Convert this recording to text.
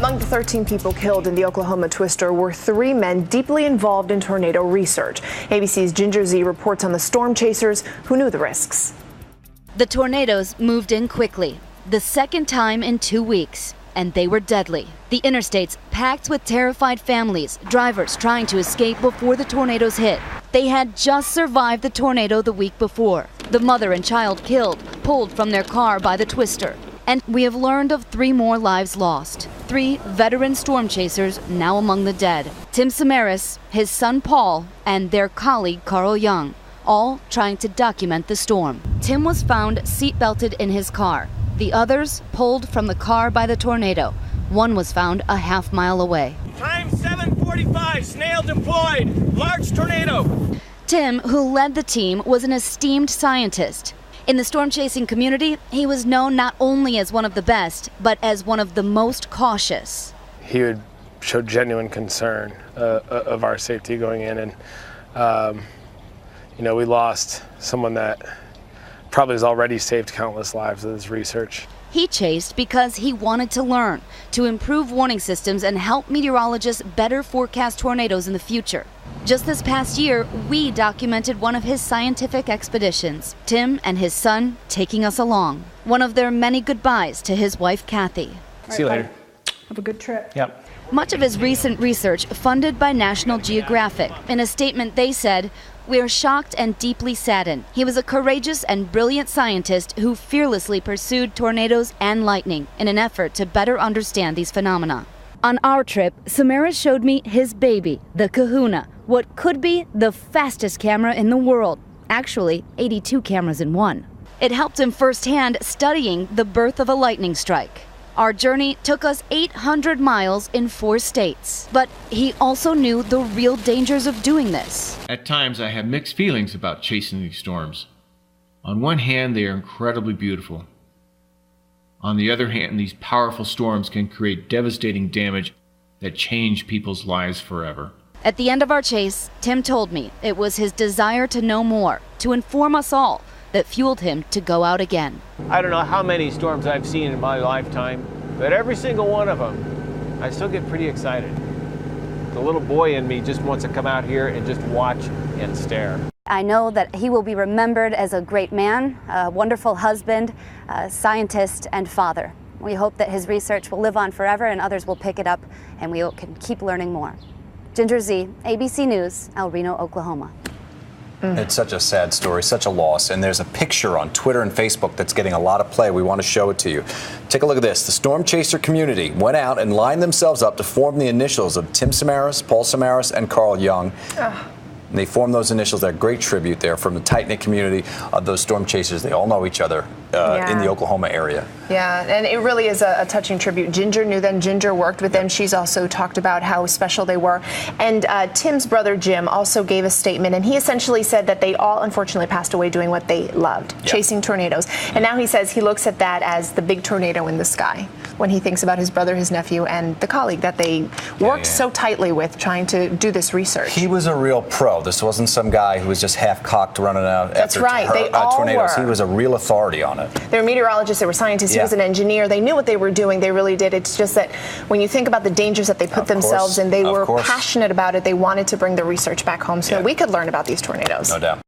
Among the 13 people killed in the Oklahoma twister were 3 men deeply involved in tornado research. ABC's Ginger Z reports on the storm chasers who knew the risks. The tornadoes moved in quickly, the second time in 2 weeks, and they were deadly. The interstates packed with terrified families, drivers trying to escape before the tornadoes hit. They had just survived the tornado the week before. The mother and child killed, pulled from their car by the twister. And we have learned of 3 more lives lost. 3 veteran storm chasers now among the dead. Tim Samaras, his son Paul, and their colleague Carl Young, all trying to document the storm. Tim was found seatbelted in his car. The others pulled from the car by the tornado. One was found a half-mile away. Time 7:45, snail deployed, large tornado. Tim, who led the team, was an esteemed scientist. In the storm chasing community, he was known not only as one of the best, but as one of the most cautious. He would show genuine concern of our safety going in, and we lost someone that probably has already saved countless lives with his research. He chased because he wanted to learn, to improve warning systems and help meteorologists better forecast tornadoes in the future. Just this past year, we documented one of his scientific expeditions, Tim and his son taking us along. One of their many goodbyes to his wife, Kathy. See you later. Have a good trip. Yep. Much of his recent research funded by National Geographic. In a statement, they said, "We are shocked and deeply saddened. He was a courageous and brilliant scientist who fearlessly pursued tornadoes and lightning in an effort to better understand these phenomena." On our trip, Samaras showed me his baby, the Kahuna, what could be the fastest camera in the world. Actually, 82 cameras in one. It helped him firsthand studying the birth of a lightning strike. Our journey took us 800 miles in 4 states. But he also knew the real dangers of doing this. At times, I have mixed feelings about chasing these storms. On one hand, they are incredibly beautiful. On the other hand, these powerful storms can create devastating damage that change people's lives forever. At the end of our chase, Tim told me it was his desire to know more, to inform us all, that fueled him to go out again. I don't know how many storms I've seen in my lifetime, but every single one of them, I still get pretty excited. The little boy in me just wants to come out here and just watch and stare. I know that he will be remembered as a great man, a wonderful husband, a scientist, and father. We hope that his research will live on forever and others will pick it up and we can keep learning more. Ginger Z, ABC News, El Reno, Oklahoma. It's such a sad story, such a loss. And there's a picture on Twitter and Facebook that's getting a lot of play. We want to show it to you. Take a look at this. The storm chaser community went out and lined themselves up to form the initials of Tim Samaras, Paul Samaras, and Carl Young. And they formed those initials. They're a great tribute there from the tight-knit community of those storm chasers. They all know each other in the Oklahoma area. Yeah, and it really is a touching tribute. Ginger knew them. Ginger worked with them. She's also talked about how special they were. And Tim's brother, Jim, also gave a statement, and he essentially said that they all unfortunately passed away doing what they loved, chasing tornadoes. And now he says he looks at that as the big tornado in the sky when he thinks about his brother, his nephew, and the colleague that they worked so tightly with trying to do this research. He was a real pro. This wasn't some guy who was just half-cocked running out after tornadoes. He was a real authority on it. They were meteorologists, they were scientists, he was an engineer. They knew what they were doing, they really did. It's just that when you think about the dangers that they put themselves in, they were passionate about it. They wanted to bring the research back home so that we could learn about these tornadoes. No doubt.